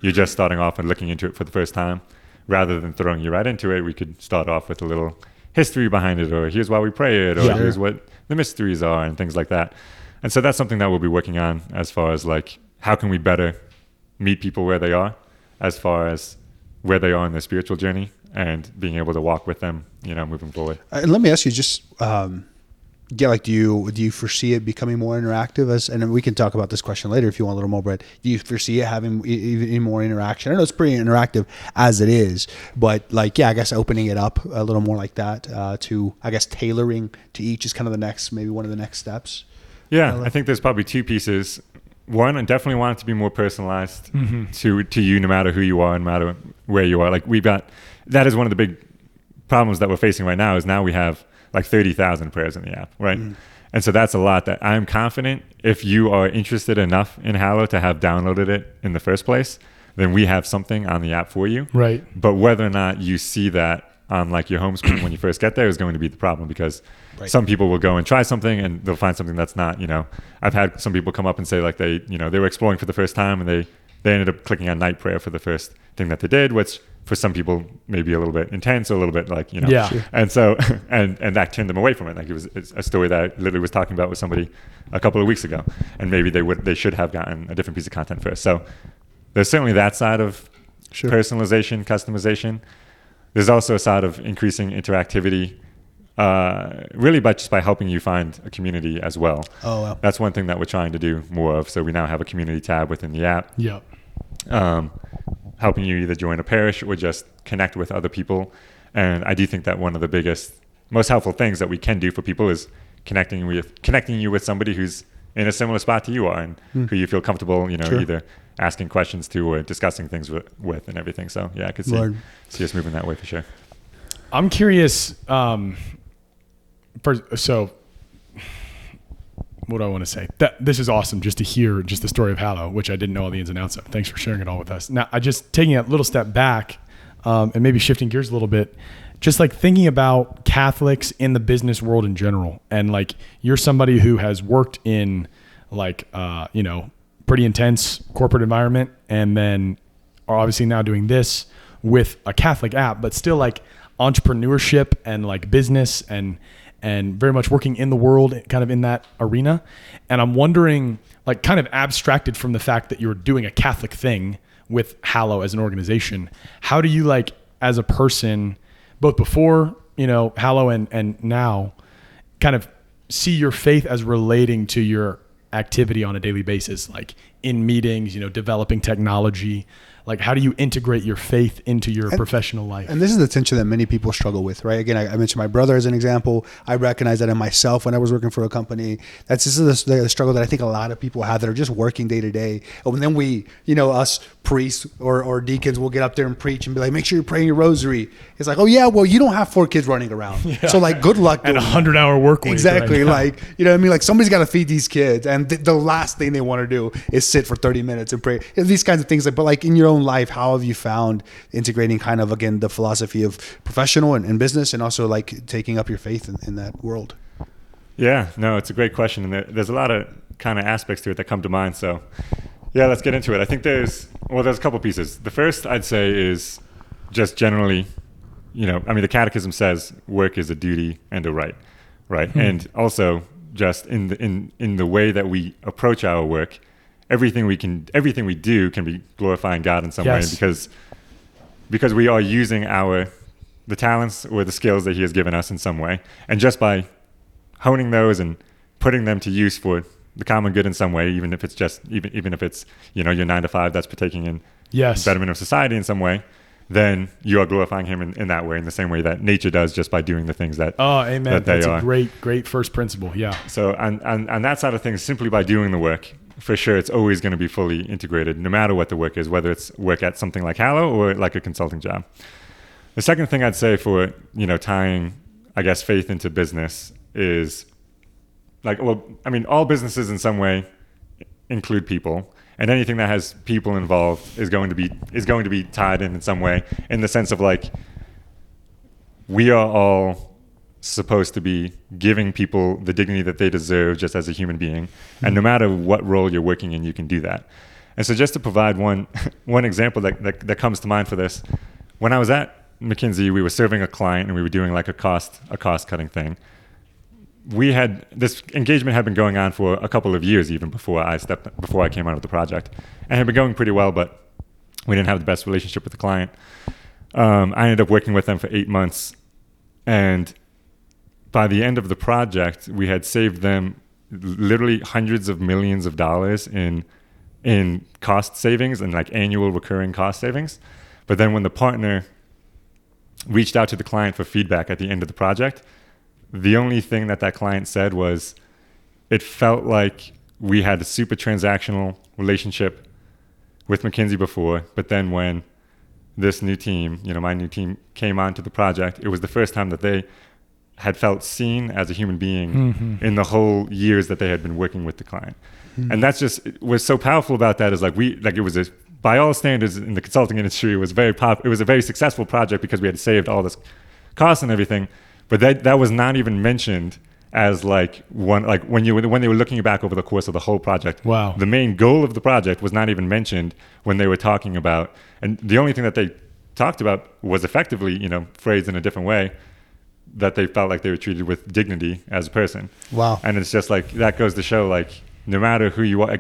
just starting off and looking into it for the first time, rather than throwing you right into it, we could start off with a little history behind it, or here's why we pray it, or here's what the mysteries are, and things like that. And so that's something that we'll be working on as far as like, how can we better meet people where they are, as far as where they are in their spiritual journey, and being able to walk with them, moving forward. And let me ask you just, do you foresee it becoming more interactive? And we can talk about this question later if you want a little more, but do you foresee it having even more interaction? I know it's pretty interactive as it is, but I guess opening it up a little more like that to, I guess, tailoring to each is kind of maybe one of the next steps. Yeah, I think there's probably two pieces. One, I definitely want it to be more personalized to you, no matter who you are, no matter where you are. Like that is one of the big problems that we're facing right now, is now we have like 30,000 prayers in the app, right? And so that's a lot that I'm confident if you are interested enough in Hallow to have downloaded it in the first place, then we have something on the app for you. Right. But whether or not you see that on like your home screen when you first get there is going to be the problem, because some people will go and try something and they'll find something that's not, I've had some people come up and say like they were exploring for the first time and they ended up clicking on night prayer for the first thing that they did, which for some people may be a little bit intense or a little bit like, and so, and that turned them away from it. Like it's a story that I literally was talking about with somebody a couple of weeks ago, and maybe they should have gotten a different piece of content first. So there's certainly that side of personalization, customization. There's also a side of increasing interactivity, really just by helping you find a community as well. Oh, wow. That's one thing that we're trying to do more of. So we now have a community tab within the app. Yep. Helping you either join a parish or just connect with other people. And I do think that one of the biggest, most helpful things that we can do for people is connecting you with somebody who's in a similar spot to you are, and who you feel comfortable, either asking questions to or discussing things with and everything. So yeah, I could see us moving that way for sure. I'm curious. What do I want to say? This is awesome just to hear just the story of Hallow, which I didn't know all the ins and outs of. Thanks for sharing it all with us. Now, I just taking a little step back and maybe shifting gears a little bit, just like thinking about Catholics in the business world in general. And like, you're somebody who has worked in like, pretty intense corporate environment, and then are obviously now doing this with a Catholic app, but still like entrepreneurship and like business and very much working in the world, kind of in that arena. And I'm wondering, like, kind of abstracted from the fact that you're doing a Catholic thing with Hallow as an organization, how do you, like, as a person, both before, Hallow and now, kind of see your faith as relating to your activity on a daily basis, like in meetings, developing technology? Like, how do you integrate your faith into your professional life? And this is the tension that many people struggle with, right? Again, I mentioned my brother as an example. I recognize that in myself when I was working for a company. This is the struggle that I think a lot of people have that are just working day to day. And then we, us priests or deacons will get up there and preach and be like, make sure you're praying your rosary. It's like, oh yeah, well, you don't have 4 kids running around. Yeah. So like, good luck. And 100-hour work week. Exactly. Right, like, what I mean? Like, somebody's got to feed these kids. And the last thing they want to do is sit for 30 minutes and pray. These kinds of things. But like in your own life, how have you found integrating kind of, again, the philosophy of professional and business, and also like taking up your faith in that world? Yeah, no, it's a great question. And there's a lot of kind of aspects to it that come to mind. So yeah, let's get into it. I think there's a couple pieces. The first I'd say is just generally, the Catechism says work is a duty and a right? Mm-hmm. And also just in the way that we approach our work, everything we do can be glorifying God in some way, because we are using the talents or the skills that He has given us in some way, and just by honing those and putting them to use for the common good in some way, even if it's your 9 to 5 that's partaking in betterment of society in some way, then you are glorifying Him in that way, in the same way that nature does, just by doing the things that amen. That they That's are. A great first principle. Yeah. So on that side of things, simply by doing the work, for sure, it's always going to be fully integrated, no matter what the work is, whether it's work at something like Hallow or like a consulting job. The second thing I'd say for tying, I guess, faith into business is all businesses in some way include people, and anything that has people involved is going to be tied in some way, in the sense of like, we are all supposed to be giving people the dignity that they deserve just as a human being, and no matter what role you're working in, you can do that. And so just to provide one example that comes to mind for this, when I was at McKinsey, we were serving a client and we were doing like a cost cutting thing. This engagement had been going on for a couple of years, even before I came out of the project, and had been going pretty well, but we didn't have the best relationship with the client. I ended up working with them for 8 months, and by the end of the project, we had saved them literally hundreds of millions of dollars in cost savings and like annual recurring cost savings. But then when the partner reached out to the client for feedback at the end of the project, the only thing that client said was, it felt like we had a super transactional relationship with McKinsey before, but then when this new team, my new team, came onto the project, it was the first time that they had felt seen as a human being in the whole years that they had been working with the client. And that's just was so powerful about that, is it was by all standards in the consulting industry, it was a very successful project because we had saved all this cost and everything, but that was not even mentioned as when they were looking back over the course of the whole project. Wow. The main goal of the project was not even mentioned when they were talking about, and the only thing that they talked about was effectively, phrased in a different way, that they felt like they were treated with dignity as a person. Wow. And it's just like, that goes to show, like, no matter who you are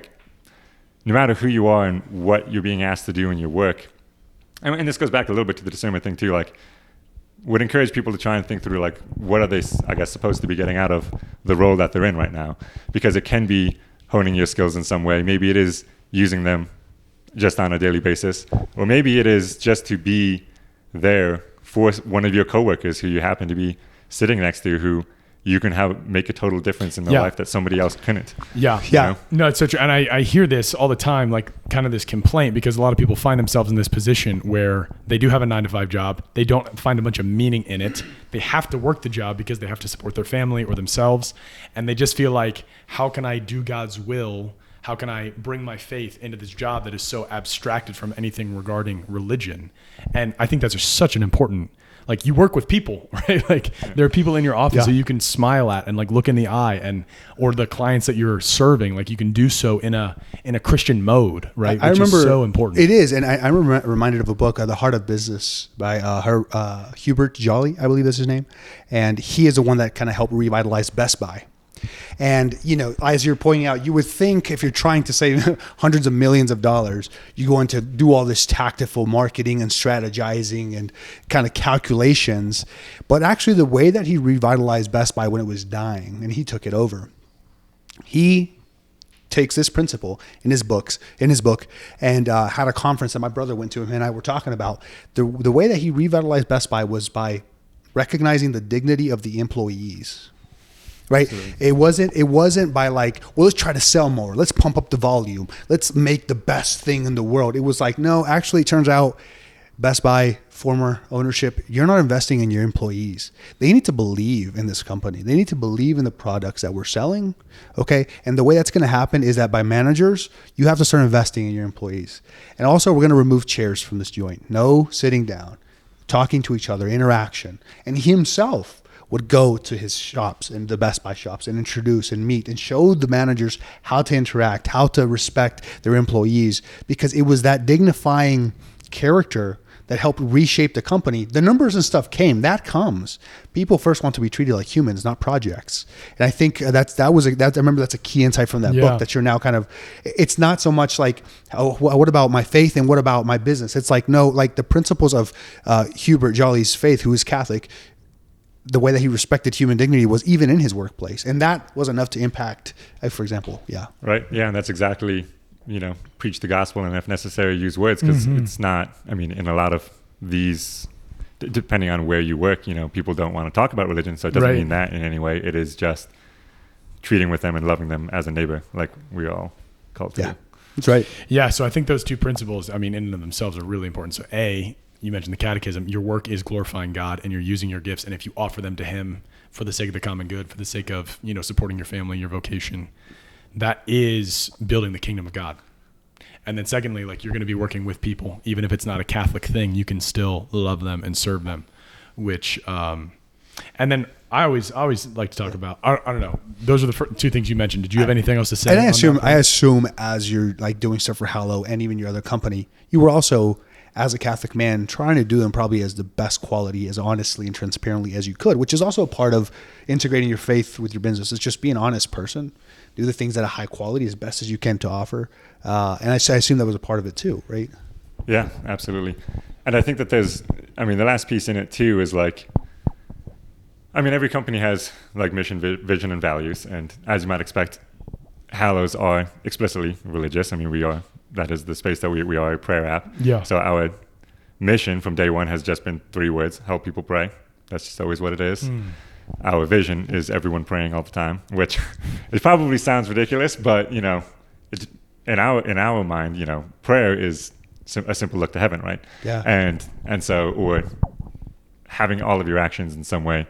and what you're being asked to do in your work, and this goes back a little bit to the discernment thing too, like, would encourage people to try and think through, like, what are they, I guess, supposed to be getting out of the role that they're in right now? Because it can be honing your skills in some way. Maybe it is using them just on a daily basis, or maybe it is just to be there for one of your coworkers who you happen to be sitting next to, who you can make a total difference in their life that somebody else couldn't. Yeah. No, it's so true. And I hear this all the time, like kind of this complaint, because a lot of people find themselves in this position where they do have a 9 to 5 job. They don't find a bunch of meaning in it. They have to work the job because they have to support their family or themselves. And they just feel like, how can I do God's will? How can I bring my faith into this job that is so abstracted from anything regarding religion? And I think that's just such an important, like, you work with people, right? Like, there are people in your office that you can smile at and like look in the eye, or the clients that you're serving, like, you can do so in a Christian mode, right? I remember, is so important. It is. And I'm reminded of a book, The Heart of Business, by Hubert Joly, I believe is his name. And he is the one that kind of helped revitalize Best Buy. And, as you're pointing out, you would think if you're trying to save hundreds of millions of dollars, you're going to do all this tactical marketing and strategizing and kind of calculations. But actually, the way that he revitalized Best Buy when it was dying and he took it over, he takes this principle in his book, and had a conference that my brother went to, him and I were talking about. The way that he revitalized Best Buy was by recognizing the dignity of the employees. Right. Absolutely. It wasn't by like, well, let's try to sell more. Let's pump up the volume. Let's make the best thing in the world. It was like, no, actually, it turns out Best Buy, former ownership, you're not investing in your employees. They need to believe in this company. They need to believe in the products that we're selling. Okay. And the way that's going to happen is that by managers, you have to start investing in your employees. And also, we're going to remove chairs from this joint. No sitting down, talking to each other, interaction. And he himself would go to his shops and the Best Buy shops and introduce and meet and show the managers how to interact, how to respect their employees, because it was that dignifying character that helped reshape the company. The numbers and stuff came. That comes. People first want to be treated like humans, not projects. And I think I remember that's a key insight from that book, that you're now kind of, it's not so much like, oh, what about my faith and what about my business? It's like, no, like the principles of Hubert Jolly's faith, who is Catholic, the way that he respected human dignity was even in his workplace. And that was enough to impact, for example. Yeah. Right. Yeah. And that's exactly, preach the gospel and if necessary, use words, because it's not, in a lot of these, depending on where you work, people don't want to talk about religion. So it doesn't mean that in any way. It is just treating with them and loving them as a neighbor, like we all called to do. That's right. Yeah. So I think those two principles, in and of themselves are really important. So you mentioned the catechism, your work is glorifying God and you're using your gifts. And if you offer them to him for the sake of the common good, for the sake of, supporting your family, your vocation, that is building the kingdom of God. And then secondly, like you're going to be working with people, even if it's not a Catholic thing, you can still love them and serve them, which, and then I always like to talk about, I don't know. Those are the two things you mentioned. Did you have anything else to say? And I assume as you're like doing stuff for Hallow and even your other company, you were also, as a Catholic man, trying to do them probably as the best quality, as honestly and transparently as you could, which is also a part of integrating your faith with your business. It's just be an honest person, do the things at a high quality as best as you can to offer. And I assume that was a part of it too, right? Yeah, absolutely. And I think that there's, the last piece in it too is like, every company has like mission, vision, and values. And as you might expect, Hallows are explicitly religious. That is the space that we are a prayer app. Yeah. So our mission from day one has just been 3 words: help people pray. That's just always what it is. Our vision is everyone praying all the time, which it probably sounds ridiculous, but in our mind, prayer is a simple look to heaven, right? Yeah. And so, or having all of your actions in some way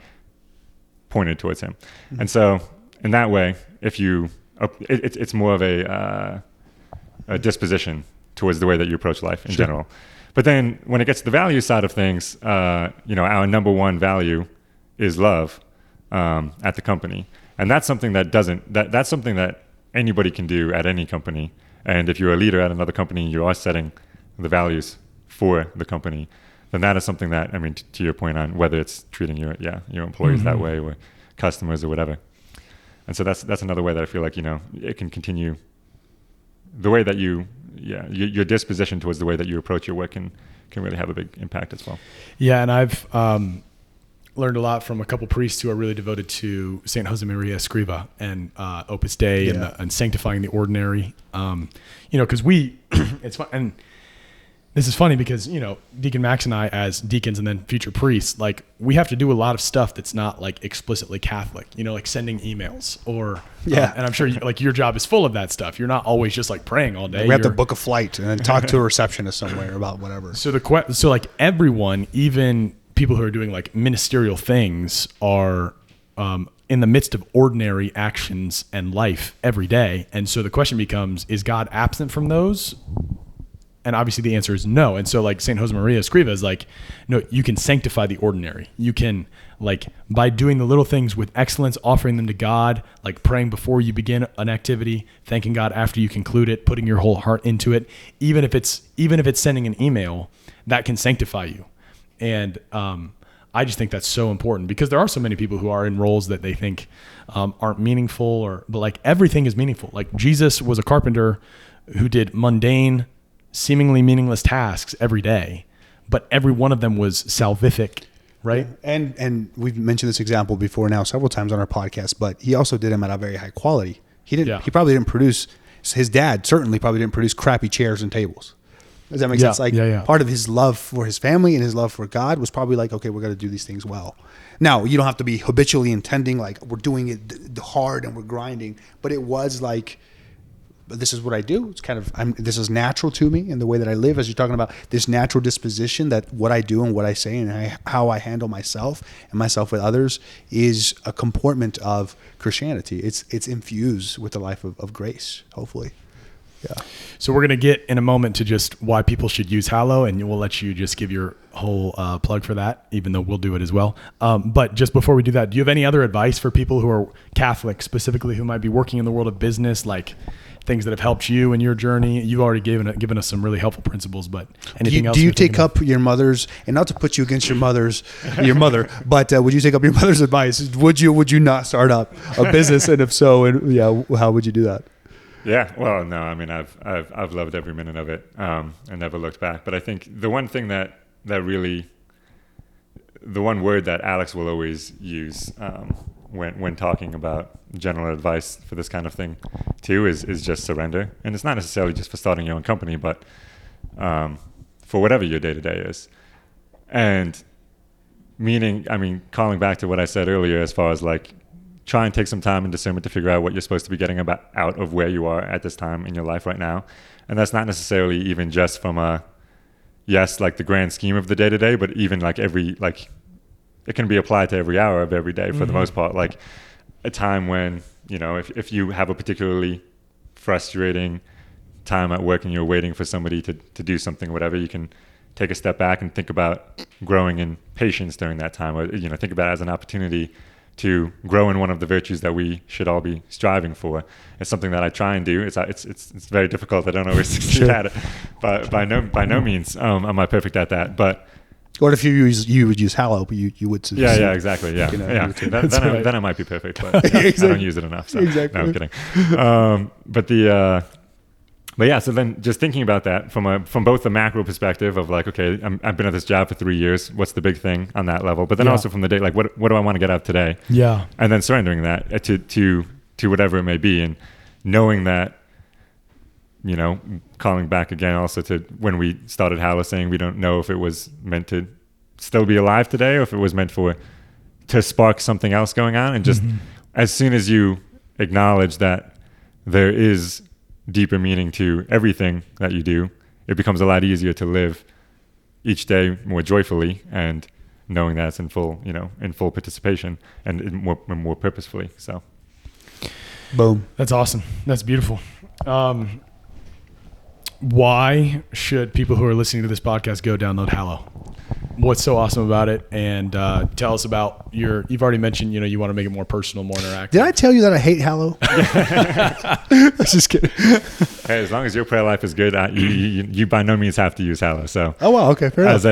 pointed towards him. And so, in that way, if you, it's more of a disposition towards the way that you approach life in general. But then when it gets to the value side of things, our number one value is love at the company. And that's something that's something that anybody can do at any company. And if you're a leader at another company, you are setting the values for the company, then that is something that, to your point on whether it's treating your employees that way or customers or whatever. And so that's another way that I feel like, it can continue. The way that your disposition towards the way that you approach your work can really have a big impact as well. Yeah, and I've learned a lot from a couple priests who are really devoted to Saint Josemaria Escriva and Opus Dei and sanctifying the ordinary. Because it's fun, and this is funny because Deacon Max and I, as deacons and then future priests, like we have to do a lot of stuff that's not like explicitly Catholic. Like sending emails or and I'm sure your job is full of that stuff. You're not always just like praying all day. We have to book a flight and then talk to a receptionist somewhere about whatever. So like everyone, even people who are doing like ministerial things, are in the midst of ordinary actions and life every day. And so the question becomes: is God absent from those? And obviously the answer is no. And so like St. Josemaria Escriva is like, no, you can sanctify the ordinary. You can, like, by doing the little things with excellence, offering them to God, like praying before you begin an activity, thanking God after you conclude it, putting your whole heart into it. Even if it's sending an email, that can sanctify you. And I just think that's so important, because there are so many people who are in roles that they think aren't meaningful, but like everything is meaningful. Like Jesus was a carpenter who did mundane, seemingly meaningless tasks every day, but every one of them was salvific, right? And we've mentioned this example before now several times on our podcast, but he also did them at a very high quality. He probably didn't produce, his dad certainly probably didn't produce crappy chairs and tables. Does that make sense? Like part of his love for his family and his love for God was probably like, okay, we're going to do these things well. Now, you don't have to be habitually intending like we're doing it hard and we're grinding, but it was like, this is what I do. It's kind of, this is natural to me in the way that I live, as you're talking about this natural disposition that what I do and what I say and how I handle myself and myself with others is a comportment of Christianity. It's infused with the life of grace, hopefully. Yeah. So we're going to get in a moment to just why people should use Hallow, and we'll let you just give your whole plug for that, even though we'll do it as well. But just before we do that, do you have any other advice for people who are Catholic, specifically who might be working in the world of business, like things that have helped you in your journey? You've already given us some really helpful principles, but anything else? Do you take up your mother's, and not to put you against your mother, but would you take up your mother's advice? Would you not start up a business? And if so, how would you do that? Yeah, well, no, I mean, I've loved every minute of it, and never looked back. But I think the one thing that really, the one word that Alex will always use when talking about general advice for this kind of thing too is just surrender. And it's not necessarily just for starting your own company, but for whatever your day-to-day is. And meaning, I mean, calling back to what I said earlier, as far as like, try and take some time and discernment to figure out what you're supposed to be getting out of where you are at this time in your life right now. And that's not necessarily even just from like the grand scheme of the day-to-day, but even like it can be applied to every hour of every day for the most part. Like a time when, if you have a particularly frustrating time at work and you're waiting for somebody to do something, whatever, you can take a step back and think about growing in patience during that time, or, think about it as an opportunity to grow in one of the virtues that we should all be striving for. It's something that I try and do. It's very difficult. I don't always succeed at it, but by no means am I perfect at that. But what if you would use Hallow, but you would succeed. Yeah, exactly. Yeah, then I might be perfect, but exactly. I don't use it enough. So. Exactly. No, I'm kidding. But yeah, so then just thinking about that from both the macro perspective of like, okay, I've been at this job for 3 years. What's the big thing on that level? But then also from the day, like, what do I want to get out today? Yeah. And then surrendering that to whatever it may be, and knowing that, calling back again also to when we started Hallow, saying we don't know if it was meant to still be alive today or if it was meant to spark something else going on. And just as soon as you acknowledge that there is deeper meaning to everything that you do, it becomes a lot easier to live each day more joyfully and knowing that it's in full participation and more purposefully. So, boom. That's awesome. That's beautiful. Why should people who are listening to this podcast go download Hallow? What's so awesome about it? And tell us about you've already mentioned, you want to make it more personal, more interactive. Did I tell you that I hate Hallow? I was just kidding. Hey, as long as your prayer life is good, you by no means have to use Hallow. So, oh wow, okay, fair enough.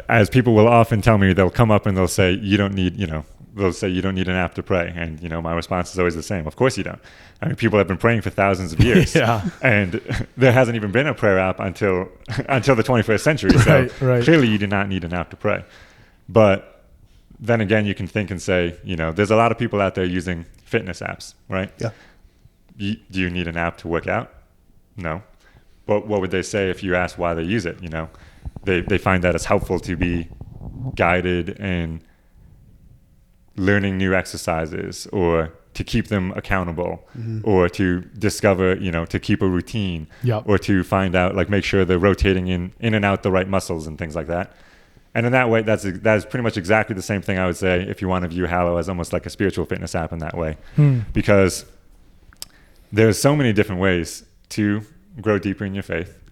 As people will often tell me, they'll come up and they'll say, you don't need an app to pray. And, my response is always the same. Of course you don't. I mean, people have been praying for thousands of years. Yeah. And there hasn't even been a prayer app until the 21st century. So clearly you do not need an app to pray. But then again, you can think and say, there's a lot of people out there using fitness apps, right? Yeah. Do you need an app to work out? No. But what would they say if you ask why they use it? They find that it's helpful to be guided in learning new exercises, or to keep them accountable, or to discover, to keep a routine, or to find out, like, make sure they're rotating in and out the right muscles and things like that. And in that way, that is pretty much exactly the same thing I would say if you want to view Hallow as almost like a spiritual fitness app in that way, because there's so many different ways to grow deeper in your faith.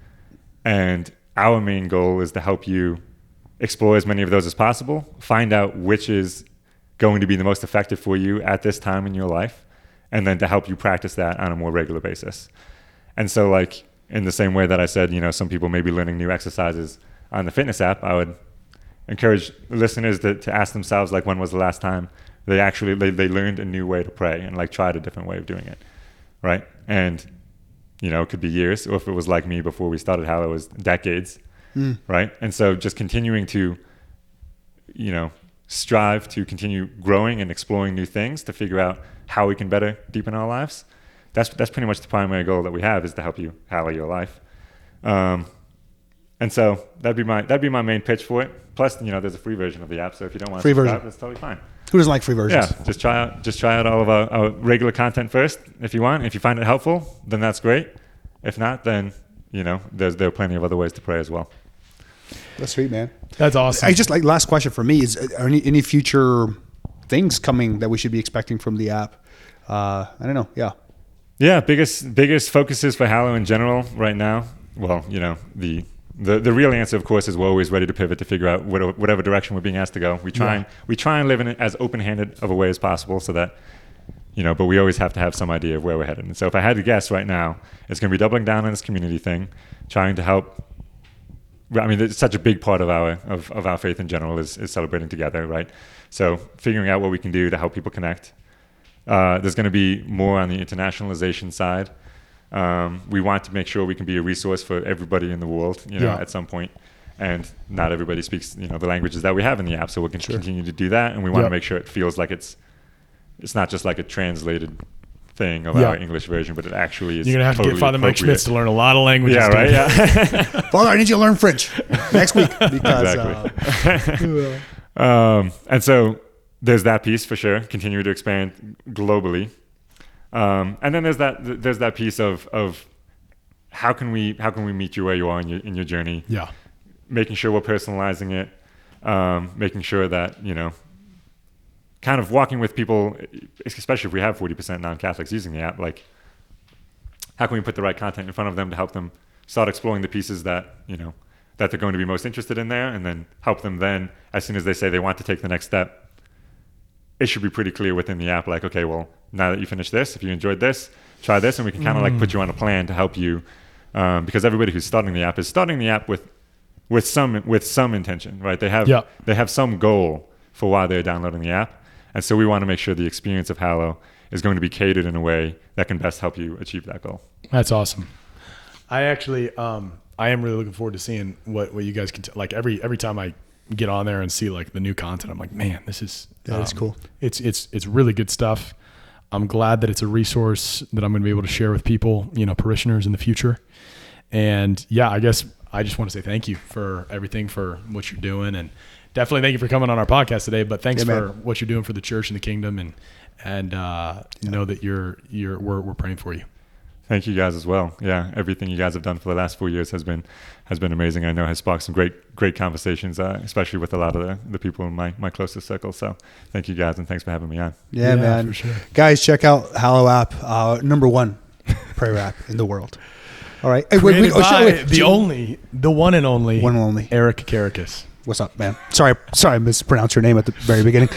And our main goal is to help you explore as many of those as possible, find out which is going to be the most effective for you at this time in your life, and then to help you practice that on a more regular basis. And so, like, in the same way that I said, some people may be learning new exercises on the fitness app, I would encourage listeners to ask themselves, like, when was the last time they actually they learned a new way to pray and like tried a different way of doing it, right? And it could be years, or if it was like me before we started Hallow, it was decades, right? And so just continuing to strive to continue growing and exploring new things to figure out how we can better deepen our lives. That's pretty much the primary goal that we have, is to help you hallow your life. And so that'd be my main pitch for it. Plus, there's a free version of the app, so if you don't want to subscribe, that's totally fine. Who doesn't like free versions? Yeah, just try out all of our regular content first if you want. If you find it helpful, then that's great. If not, then there are plenty of other ways to pray as well. That's sweet, man. That's awesome. I just like, last question for me is, are any future things coming that we should be expecting from the app? I don't know. Yeah, biggest focuses for Hallow in general right now. Well, the real answer, of course, is we're always ready to pivot to figure out whatever direction we're being asked to go. We try and live in it as open-handed of a way as possible, so that but we always have to have some idea of where we're headed. And so if I had to guess right now, it's going to be doubling down on this community thing, trying to help. I mean, it's such a big part of our faith in general is celebrating together, right? So figuring out what we can do to help people connect. There's going to be more on the internationalization side. We want to make sure we can be a resource for everybody in the world, at some point. And not everybody speaks, the languages that we have in the app, so we can continue to do that. And we want to make sure it feels like it's not just like a translated thing of our English version, but it actually is. You're gonna have to get Father Mike Schmitz to learn a lot of languages. Yeah, right. Yeah. Father, I need you to learn French next week because. Exactly. And so there's that piece for sure. Continue to expand globally, and then there's that piece of how can we meet you where you are in your journey. Yeah. Making sure we're personalizing it, making sure that kind of walking with people, especially if we have 40% non-Catholics using the app, like how can we put the right content in front of them to help them start exploring the pieces that that they're going to be most interested in there, and then help them then, as soon as they say they want to take the next step, it should be pretty clear within the app, like, okay, well, now that you finished this, if you enjoyed this, try this, and we can kind of like put you on a plan to help you, because everybody who's starting the app is starting the app with some intention, right? They have some goal for why they're downloading the app. And so we want to make sure the experience of Hallow is going to be catered in a way that can best help you achieve that goal. That's awesome. I actually, I am really looking forward to seeing what you guys can, like every time I get on there and see like the new content, I'm like, man, this is, that's cool. It's really good stuff. I'm glad that it's a resource that I'm going to be able to share with people, parishioners in the future. And yeah, I guess I just want to say thank you for everything, for what you're doing, and definitely thank you for coming on our podcast today, but thanks for what you're doing for the church and the kingdom, and know that we're praying for you. Thank you guys as well. Yeah, everything you guys have done for the last 4 years has been amazing. I know has sparked some great conversations, especially with a lot of the people in my closest circle. So thank you guys, and thanks for having me on. Yeah, man. For sure. Guys, check out Hallow App, #1 prayer app in the world. All right. Hey, the one and only Erich Kerekes. What's up, man? Sorry, I mispronounced your name at the very beginning.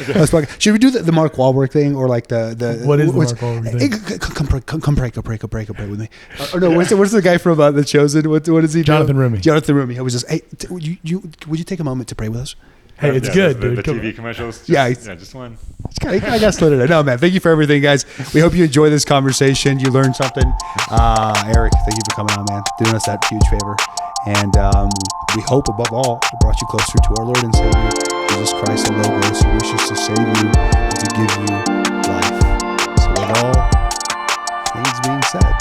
Should we do the Mark Wahlberg thing, or like the what is the Mark Wahlberg thing? Come pray with me. Or no, what's the guy from The Chosen? What is he? Jonathan Rumi. Jonathan Rumi. I was just, hey, would you take a moment to pray with us? Hey, it's good, dude. The TV commercials. Just one. I got slid it. No, man. Thank you for everything, guys. We hope you enjoy this conversation. You learned something. Erich, thank you for coming on, man. Doing us that huge favor. And we hope, above all, it brought you closer to our Lord and Savior, Jesus Christ, the Logos, who wishes to save you and to give you life. So with all things being said,